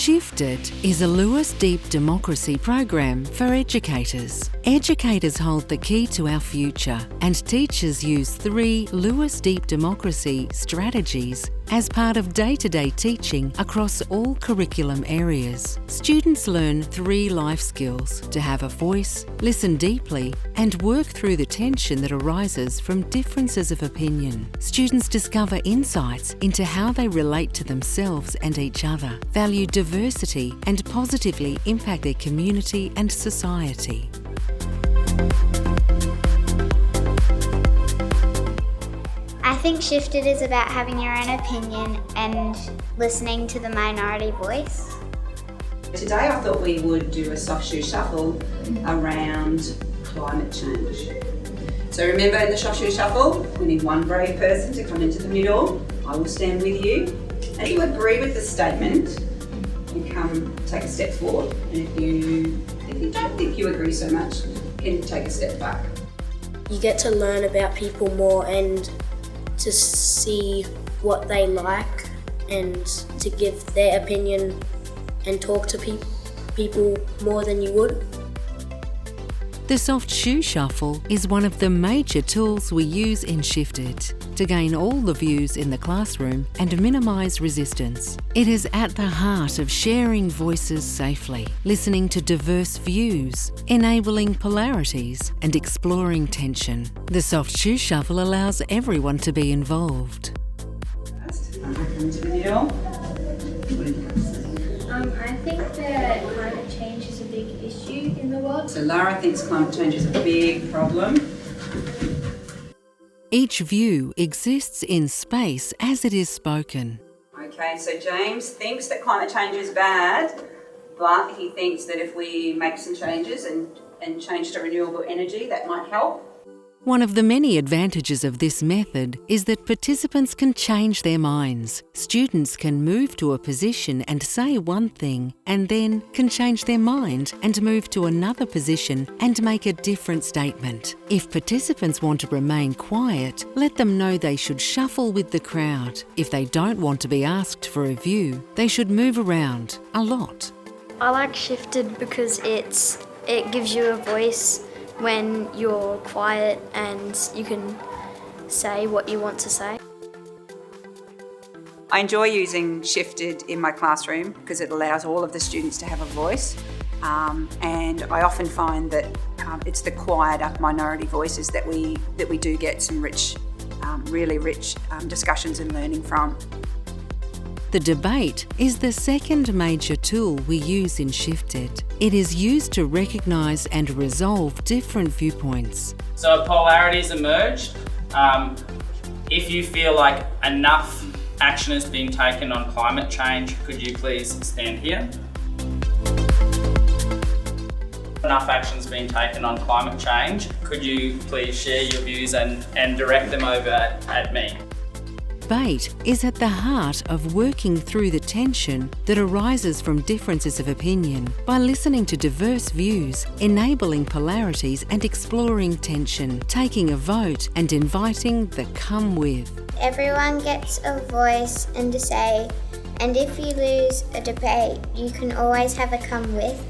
ShiftED is a Lewis Deep Democracy program for educators. Educators hold the key to our future, and teachers use 3 Lewis Deep Democracy strategies as part of day-to-day teaching across all curriculum areas. Students learn 3 life skills: to have a voice, listen deeply, and work through the tension that arises from differences of opinion. Students discover insights into how they relate to themselves and each other, value diversity, and positively impact their community and society. I think ShiftED is about having your own opinion and listening to the minority voice. Today I thought we would do a soft shoe shuffle around climate change. So remember, in the soft shoe shuffle, we need one brave person to come into the middle. I will stand with you. And if you agree with the statement, you come take a step forward. And if you don't think you agree so much, you can take a step back. You get to learn about people more and to see what they like and to give their opinion and talk to people more than you would. The soft shoe shuffle is one of the major tools we use in ShiftED to gain all the views in the classroom and minimise resistance. It is at the heart of sharing voices safely, listening to diverse views, enabling polarities, and exploring tension. The soft shoe shuffle allows everyone to be involved. Come to the middle. I think that climate change is a big issue in the world. So Lara thinks climate change is a big problem. Each view exists in space as it is spoken. Okay, so James thinks that climate change is bad, but he thinks that if we make some changes and change to renewable energy, that might help. One of the many advantages of this method is that participants can change their minds. Students can move to a position and say one thing, and then can change their mind and move to another position and make a different statement. If participants want to remain quiet, let them know they should shuffle with the crowd. If they don't want to be asked for a view, they should move around a lot. I like ShiftED because it gives you a voice when you're quiet and you can say what you want to say. I enjoy using ShiftED in my classroom because it allows all of the students to have a voice, and I often find that it's the quieter minority voices that we do get some rich, really rich discussions and learning from. The debate is the second major tool we use in ShiftED. It is used to recognise and resolve different viewpoints. So polarities emerged. If you feel like enough action is being taken on climate change, could you please stand here? Enough action's been taken on climate change, could you please share your views and direct them over at me? Debate is at the heart of working through the tension that arises from differences of opinion by listening to diverse views, enabling polarities and exploring tension, taking a vote and inviting the come with. Everyone gets a voice and a say, and if you lose a debate, you can always have a come with.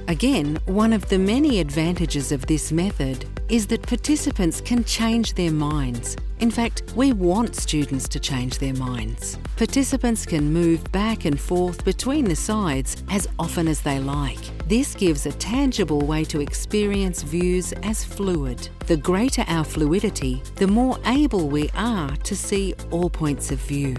Again, one of the many advantages of this method is that participants can change their minds. In fact, we want students to change their minds. Participants can move back and forth between the sides as often as they like. This gives a tangible way to experience views as fluid. The greater our fluidity, the more able we are to see all points of view.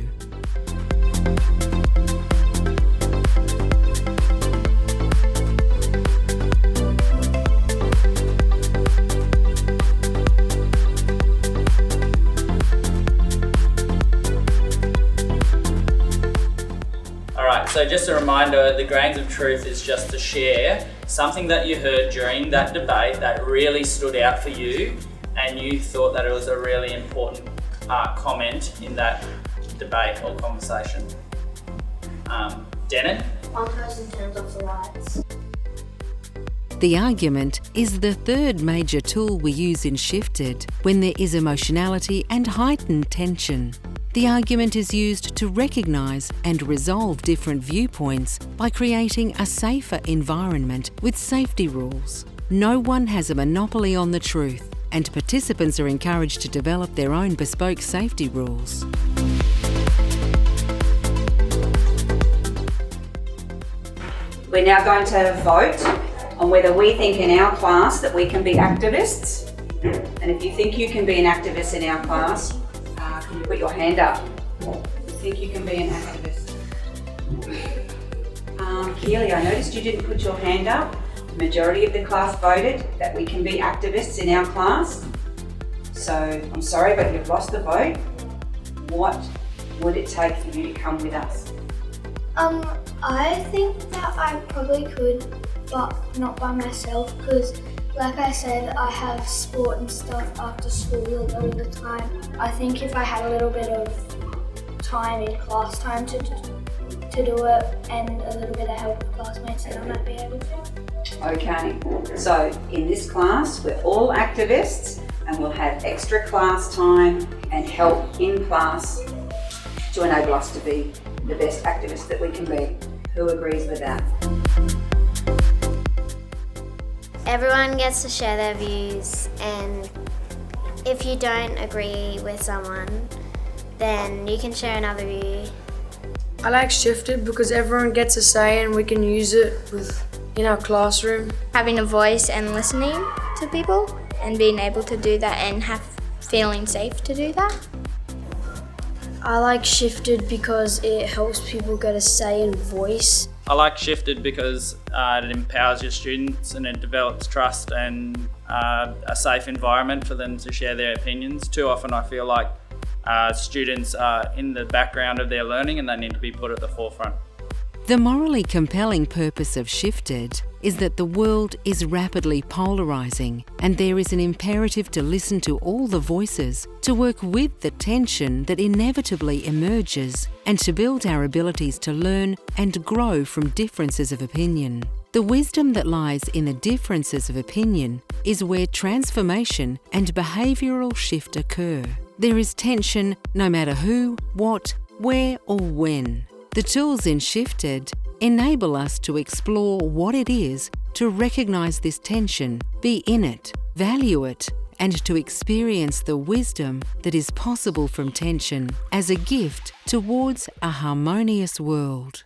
So just a reminder, the grains of truth is just to share something that you heard during that debate that really stood out for you and you thought that it was a really important comment in that debate or conversation. Denon? One person turns off the lights. The argument is the third major tool we use in ShiftED when there is emotionality and heightened tension. The argument is used to recognise and resolve different viewpoints by creating a safer environment with safety rules. No one has a monopoly on the truth, and participants are encouraged to develop their own bespoke safety rules. We're now going to vote on whether we think in our class that we can be activists. And if you think you can be an activist in our class, can you put your hand up? If you think you can be an activist. Keely, I noticed you didn't put your hand up. The majority of the class voted that we can be activists in our class. So I'm sorry, but you've lost the vote. What would it take for you to come with us? I think that I probably could, but not by myself, because like I said, I have sport and stuff after school a lot of the time. I think if I had a little bit of time in class time to do it and a little bit of help with classmates, then I might be able to. Okay, so in this class, we're all activists and we'll have extra class time and help in class to enable us to be the best activists that we can be. Who agrees with that? Everyone gets to share their views, and if you don't agree with someone, then you can share another view. I like ShiftED because everyone gets a say and we can use it in our classroom. Having a voice and listening to people and being able to do that and feeling safe to do that. I like ShiftED because it helps people get a say and voice. I like ShiftED because it empowers your students and it develops trust and a safe environment for them to share their opinions. Too often I feel like students are in the background of their learning and they need to be put at the forefront. The morally compelling purpose of ShiftED is that the world is rapidly polarising and there is an imperative to listen to all the voices, to work with the tension that inevitably emerges, and to build our abilities to learn and grow from differences of opinion. The wisdom that lies in the differences of opinion is where transformation and behavioural shift occur. There is tension no matter who, what, where or when. The tools in ShiftED enable us to explore what it is to recognise this tension, be in it, value it, and to experience the wisdom that is possible from tension as a gift towards a harmonious world.